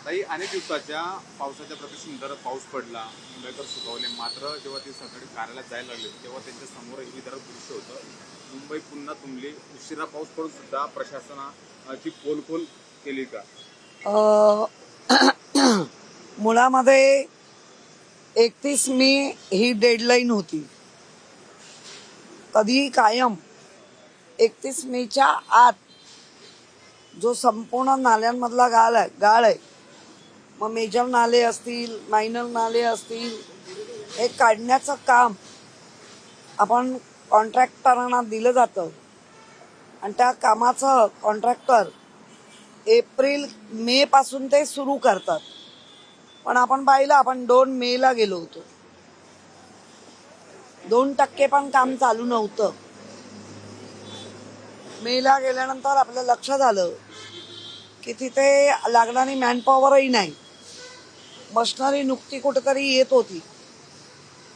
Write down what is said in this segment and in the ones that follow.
काही अनेक दिवसाच्या पावसाच्या प्रतीक्षेनंतर पाऊस पडला, मुंबईकर सुखावले. मात्र जेव्हा ते सकाळी कार्यालयात जायला लागले तेव्हा त्यांच्या समोर एक विदारक दृश्य होतं. मुंबई पुन्हा तुंबली. उशिरा पाऊस पडून सुद्धा प्रशासनाची पोलखोल केली का? मुळामध्ये 31 मे ही डेडलाईन होती. कधीही कायम 31 मेच्या आत जो संपूर्ण नाल्यांमधला गाळ आहे, मग मेजर नाले असतील, मायनर नाले असतील, हे काढण्याचं काम आपण कॉन्ट्रॅक्टरांना दिलं जातं आणि त्या कामाचं कॉन्ट्रॅक्टर एप्रिल मे पासून ते सुरू करतात. पण आपण पाहिलं, आपण 2 मेला गेलो होतो, 2% पण काम चालू नव्हतं. मेला गेल्यानंतर आपलं लक्षात आलं की तिथे लागणारी मॅनपॉवरही नाही, मशिनरी नुकती कुठेतरी येत होती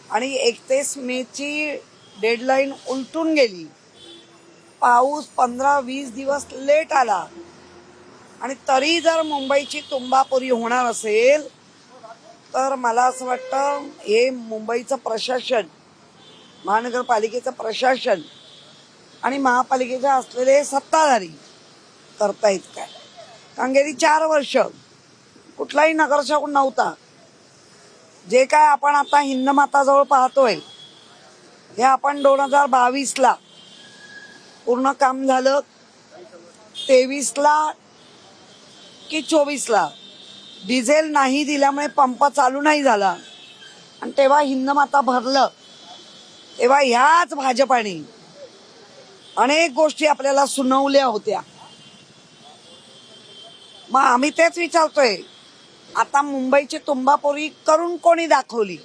आणि 31 मेची डेडलाईन उलटून गेली. पाऊस 15-20 दिवस लेट आला आणि तरी जर मुंबईची तुंबापुरी होणार असेल तर मला असं वाटतं हे मुंबईचं प्रशासन, महानगरपालिकेचं प्रशासन आणि महापालिकेचे असलेले सत्ताधारी करतायत काय? कारण गेली 4 वर्ष कुठलाही नगरसेवक नव्हता. जे काय आपण आता हिंदमाताजवळ पाहतोय हे आपण 2022ला पूर्ण काम झालं, 23ला की 24ला डिझेल नाही दिल्यामुळे पंप चालू नाही झाला आणि तेव्हा हिंदमाता भरलं. तेव्हा ह्याच भाजपाने अनेक गोष्टी आपल्याला सुनावल्या होत्या. मग आम्ही तेच विचारतोय, आता मुंबईची तुंबापुरी करून कोणी दाखवली?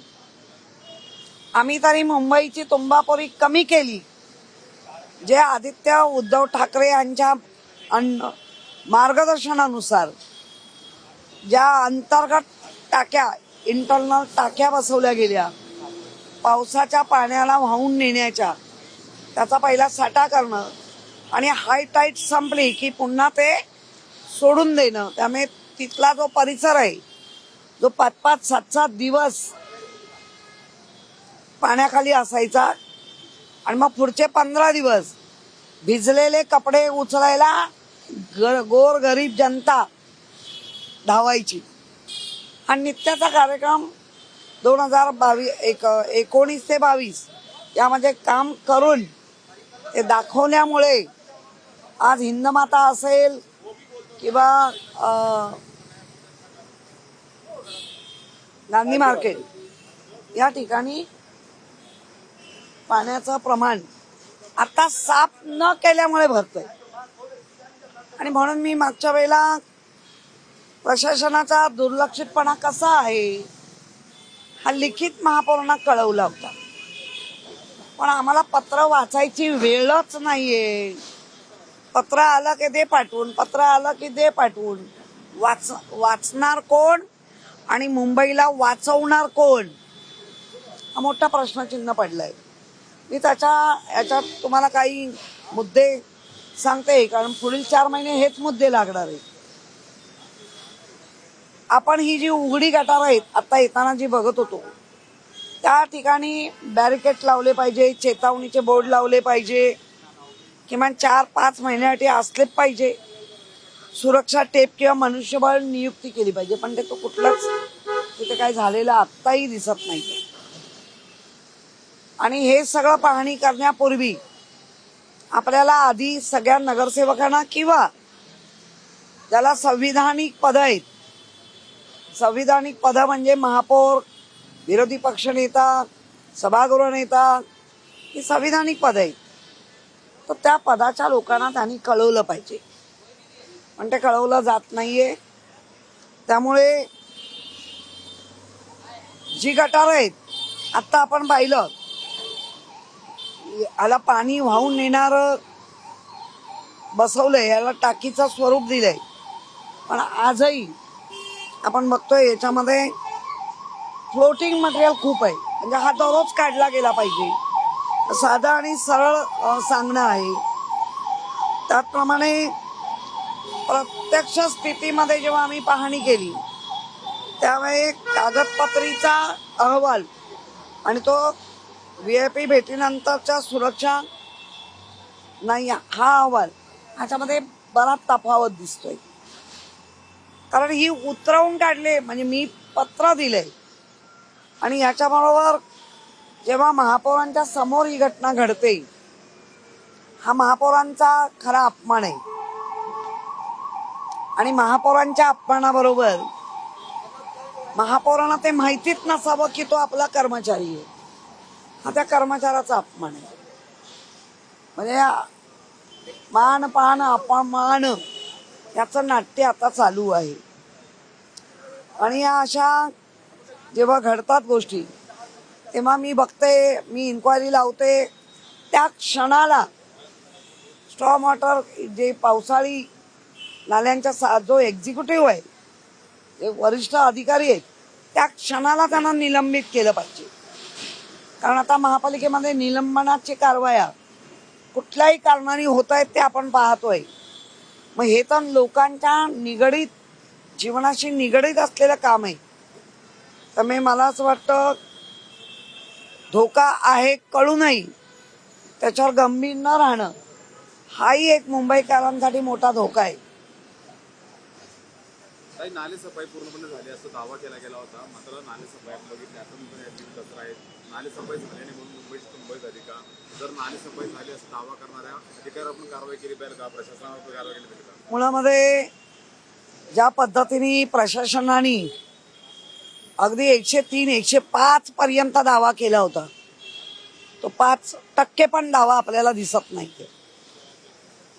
आम्ही तरी मुंबईची तुंबापुरी कमी केली. जे आदित्य उद्धव ठाकरे यांच्या मार्गदर्शनानुसार ज्या अंतर्गत टाक्या, इंटरनल टाक्या बसवल्या गेल्या पावसाच्या पाण्याला वाहून नेण्याच्या, त्याचा पहिला साठा करणं आणि हाय टाईट संपली की पुन्हा ते सोडून देणं. त्यामुळे तिथला जो परिसर आहे, जो 5-5, 7-7 दिवस पाण्याखाली असायचा आणि मग पुढचे 15 दिवस भिजलेले कपडे उचलायला गोर गरीब जनता धावायची. हा नित्याचा कार्यक्रम 2019 ते 22 यामध्ये काम करून ते दाखवल्यामुळे आज हिंदमाता असेल किंवा गांधी मार्केट या ठिकाणी पाण्याचं प्रमाण आता साफ न केल्यामुळे भरतंय. आणि म्हणून मी मागच्या वेळेला प्रशासनाचा दुर्लक्षितपणा कसा आहे हा लिखित महापौरांना कळवला होता, पण आम्हाला पत्र वाचायची वेळच नाहीये. पत्र आलं की दे पाठवून, पत्र आलं की दे पाठवून. वाचणार कोण आणि मुंबईला वाचवणार कोण हा मोठा प्रश्नचिन्ह पडलाय. मी याच्यात तुम्हाला काही मुद्दे सांगते, कारण पुढील 4 महिने हेच मुद्दे लागणार आहेत. आपण ही जी उघडी गटार आहेत आता येताना जी बघत होतो, त्या ठिकाणी बॅरिकेड लावले पाहिजे, चेतावणीचे बोर्ड लावले पाहिजे, किमान 4-5 महिन्यासाठी असले पाहिजे. सुरक्षा टेप किंवा मनुष्यबळ नियुक्ती केली पाहिजे, पण ते तो कुठलाच तिथे काय झालेलं आत्ताही दिसत नाही. आणि हे सगळं पाहणी करण्यापूर्वी आपल्याला आधी सगळ्या नगरसेवकांना किंवा ज्याला संविधानिक पद आहेत, संविधानिक पद म्हणजे महापौर, विरोधी पक्षनेता, सभागृह नेता, ही संविधानिक पद आहेत, तर त्या पदाच्या लोकांना त्यांनी कळवलं पाहिजे, पण ते कळवलं जात नाहीये. त्यामुळे जी गटार आहेत आता आपण पाहिलं, याला पाणी वाहून नेणार बसवलंय, याला टाकीचं स्वरूप दिलंय, पण आजही आपण बघतोय याच्यामध्ये फ्लोटिंग मटेरियल खूप आहे. म्हणजे हा दररोज काढला गेला पाहिजे, साधा आणि सरळ सांगणं आहे. त्याचप्रमाणे प्रत्यक्ष स्थितीमध्ये जेव्हा आम्ही पाहणी केली त्यामुळे कागदपत्रीचा अहवाल आणि तो VIP भेटीनंतरच्या सुरक्षा नाही हा अहवाल ह्याच्यामध्ये बराच तफावत दिसतोय. कारण ही उतरवून काढले म्हणजे मी पत्र दिले आणि याच्याबरोबर जेव्हा महापौरांच्या समोर ही घटना घडते हा महापौरांचा खरा अपमान आहे. आणि महापौरांच्या अपमानाबरोबर महापौरांना ते माहितीच नसावं की तो आपला कर्मचारी आहे. हा त्या कर्मचाऱ्याचा अपमान आहे. म्हणजे मान पान अपमान याचं नाट्य आता चालू आहे. आणि या अशा जेव्हा घडतात गोष्टी तेव्हा मी बघते, मी इन्क्वायरी लावते, त्या क्षणाला स्टॉर्म वॉटर जे पावसाळी नाल्यांच्या जो एक्झिक्युटिव्ह आहे, जे वरिष्ठ अधिकारी आहेत, त्या क्षणाला त्यांना निलंबित केलं पाहिजे. कारण आता महापालिकेमध्ये निलंबनाची कारवाया कुठल्याही कारणाने होत आहेत ते आपण पाहतोय. मग हे तर लोकांच्या निगडीत जीवनाशी निगडीत असलेलं काम आहे. त्यामुळे मला असं वाटतं धोका आहे कळूनही त्याच्यावर गंभीर न राहणं हाही एक मुंबईकरांसाठी मोठा धोका आहे. काही नाले सफाई पूर्णपणे झाली असं दावा केला गेला होता, मात्र नाले सफाई बघितली आपण कचरा आहे. नाले सफाई झाल्याने म्हणून मुंबईची तुंबई झाली का? जर नाले सफाई झाली असं दावा करणाऱ्या अधिकाऱ्यावर आपण कारवाई केली पाहिजे का? प्रशासनावर कारवाई केली पाहिजे का? मुळामध्ये ज्या पद्धतीने प्रशासनाने अगदी 103, 105 पर्यंत दावा केला होता, तो 5% पण दावा आपल्याला दिसत नाहीये.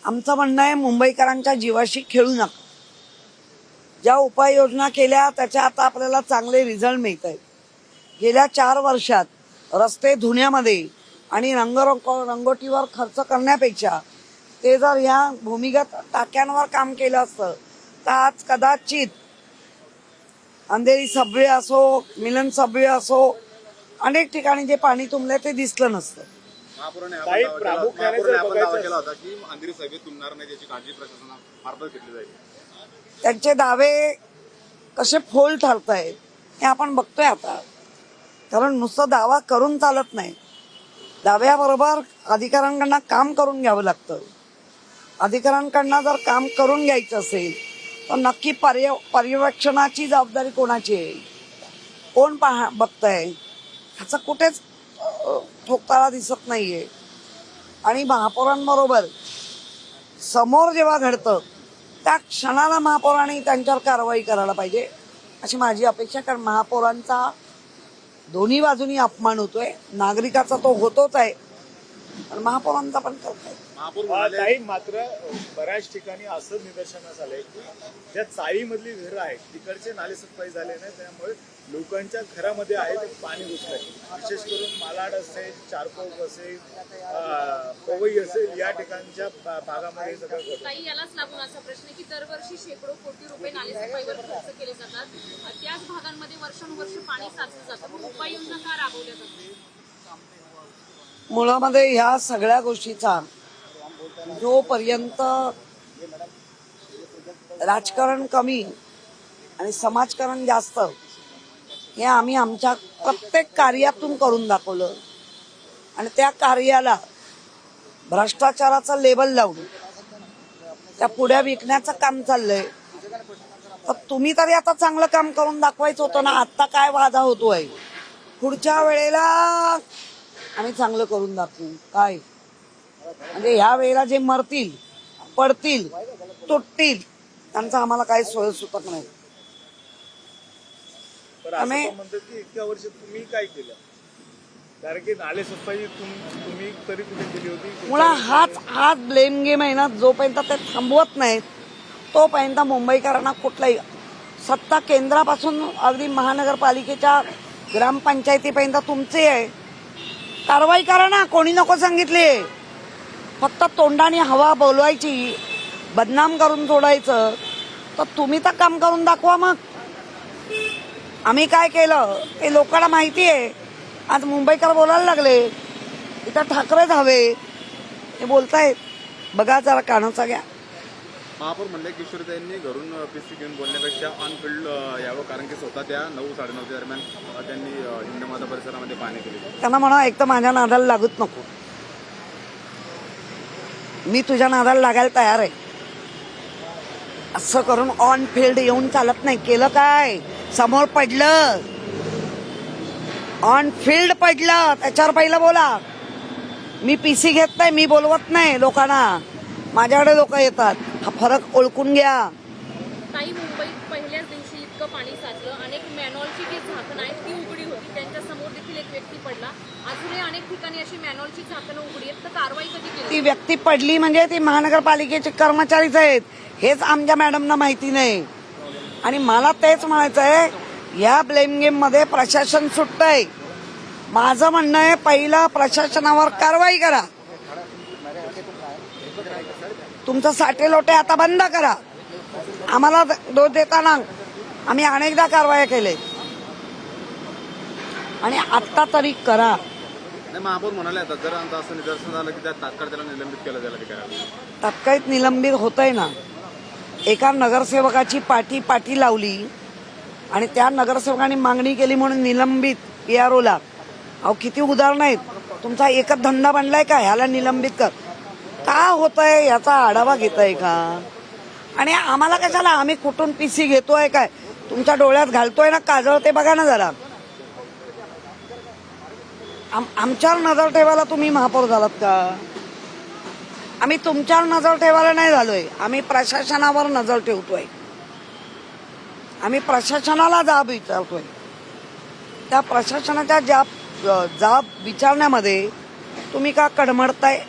आमचं म्हणणं आहे मुंबईकरांच्या जीवाशी खेळू नका. ज्या उपाययोजना केल्या त्याच्या आता आपल्याला चांगले रिझल्ट मिळत आहेत. गेल्या 4 वर्षात रस्ते धुण्यामध्ये आणि रंगोटीवर खर्च करण्यापेक्षा ते जर ह्या भूमिगत टाक्यांवर काम केलं असतं तर आज कदाचित अंधेरी सबवे असो, मिलन सबवे असो, अनेक ठिकाणी जे पाणी तुंबले ते दिसलं नसतं. महापौरांनी दावा केला होता की अंधेरी सभेत तुंबणार नाही, त्याची काळजी प्रशासनामार्फत घेतली जाईल. त्यांचे दावे कसे फोल ठरतायत हे आपण बघतोय आता. कारण नुसतं दावा करून चालत नाही, दाव्याबरोबर अधिकाऱ्यांकडनं काम करून घ्यावं लागतं. अधिकाऱ्यांकडनं जर काम करून घ्यायचं असेल तर नक्की पर्यवेक्षणाची जबाबदारी कोणाची आहे, कोण बघतंय ह्याचं कुठेच ठोकताना दिसत नाहीये. आणि महापौरांबरोबर समोर जेव्हा घडतं त्या क्षणाला महापौरांनी त्यांच्यावर कारवाई करायला पाहिजे अशी माझी अपेक्षा. कारण महापौरांचा दोन्ही बाजूनी अपमान होतोय, नागरिकाचा तो होतोच आहे पण महापौरांचा पण करतोय. ताई, मात्र बऱ्याच ठिकाणी असं निदर्शनास आलंय की ज्या चाळीमधली घरं आहेत तिकडचे नाले सफाई झाले नाही, त्यामुळे लोकांच्या घरामध्ये आहे ते पाणी घुसलंय. विशेष करून मालाड असेल, चारकोप असेल, पवई असेल, या ठिकाणच्या भागामध्ये हे सगळं घडतं. ताई, यालाच लागून असा प्रश्न की दरवर्षी शेकडो कोटी रुपये नालेसफाईवर खर्च केले जातात, त्याच भागांमध्ये वर्षानुवर्ष पाणी साचलं जातं, मग उपाययोजना का राबवल्या जातात? मुळामध्ये ह्या सगळ्या गोष्टीचा जोपर्यंत राजकारण कमी आणि समाजकारण जास्त हे आम्ही आमच्या प्रत्येक कार्यातून करून दाखवलं आणि त्या कार्याला भ्रष्टाचाराचं लेबल लावून त्या पुढ्या विकण्याचं काम चाललंय. तर तुम्ही तरी आता चांगलं काम करून दाखवायचं होतं ना. आता काय वादा होतोय, पुढच्या वेळेला आम्ही चांगलं करून दाखवू काय. म्हणजे ह्या वेळेला जे मरतील, पडतील, तुटतील त्यांचा आम्हाला काही सोयीसुतक नाही. आम्ही म्हणतो की इतक्या वर्ष तुम्ही काय केलं? कारण की नाले सफाई तुम्ही तरी कुठे केली होती? मुळात हाच ब्लेम गेम आहे ना. जोपर्यंत ते थांबवत नाहीत तोपर्यंत मुंबईकरांना कुठलाही सत्ता केंद्रापासून अगदी महानगरपालिकेच्या ग्रामपंचायतीपर्यंत तुमचे आहे. कारवाई करा ना, कोणी नको सांगितले. फक्त तोंडाने हवा बोलवायची, बदनाम करून सोडायचं. तर तुम्ही तर काम करून दाखवा. मग आम्ही काय केलं ते लोकांना माहिती आहे. आज मुंबईकर बोलायला लागले, इथं ठाकरे धावे हे बोलतायत. बघा जरा कानाचा घ्या. महापौर म्हणले किशोरीताईंनी घरून पीसी घेऊन बोलण्यापेक्षा ऑन फील्ड यावं, कारण की स्वतः त्या 9-9:30 दरम्यान त्यांनी हिंदमाता परिसरामध्ये पाहणी केली. त्यांना म्हणा एक तर माझ्या नादाला लागत नको, मी तुझ्या नादाला लागायला तयार आहे. असं करून ऑन फील्ड येऊन चालत नाही. केलं काय? समोर पडलं, ऑन फील्ड पडलं, त्याच्यावर पहिलं बोला. मी पीसी घेत नाही, मी बोलवत नाही लोकांना, माझ्याकडे लोक येतात. हा फरक ओळखून घ्या. ताई, मुंबईत पहिल्याच दिवशी इतकं पाणी साचलं, अनेक मॅनॉलची जी झाकणं आहेत ती उघडी होती, त्यांच्या समोर देखील एक व्यक्ती पडला. अजूनही अनेक ठिकाणी अशी मॅनॉलची झाकणं उघडी आहेत, तर कारवाई कधी केली? ती व्यक्ती पडली म्हणजे ती महानगरपालिकेचे कर्मचारीच आहेत, हेच आमच्या मॅडमना माहिती नाही. आणि मला तेच म्हणायचं आहे, या ब्लेम गेम मध्ये प्रशासन सुटतंय. माझं म्हणणं आहे, पहिलं प्रशासनावर कारवाई करा. तुमचं साठे लोटे आता बंद करा. आम्हाला दोष देताना आम्ही अनेकदा कारवाया केले, आणि आत्ता तरी करा. नाही, महापौर म्हणाले आता जर असं निदर्शन झालं की त्या तात्काळ त्याला निलंबित केलं जायला, ते करायला. तात्काळिक निलंबित होतंय ना. एका नगरसेवकाची पाठी लावली आणि त्या नगरसेवकाने मागणी केली म्हणून निलंबित PROला. अहो, किती उदाहरण आहेत. तुमचा एकच धंदा बनलाय का ह्याला निलंबित कर? का होतंय याचा आढावा घेताय का? आणि आम्हाला कशाला, आम्ही कुठून पीसी घेतोय काय, तुमच्या डोळ्यात घालतोय ना काजळ, ते बघा ना जरा. आमच्यावर नजर ठेवायला तुम्ही महापौर झालात का? आम्ही तुमच्यावर नजर ठेवायला नाही झालोय, आम्ही प्रशासनावर नजर ठेवतोय. आम्ही प्रशासनाला जाब विचारतोय. त्या प्रशासनाच्या जाब विचारण्यामध्ये तुम्ही का कडमडताय?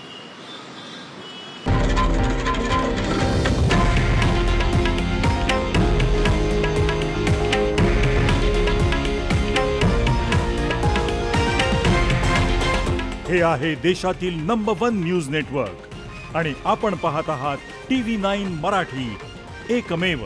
हे आहे देशातील नंबर 1 न्यूज नेटवर्क आणि आपण पाहत आहात TV9 मराठी, एकमेव.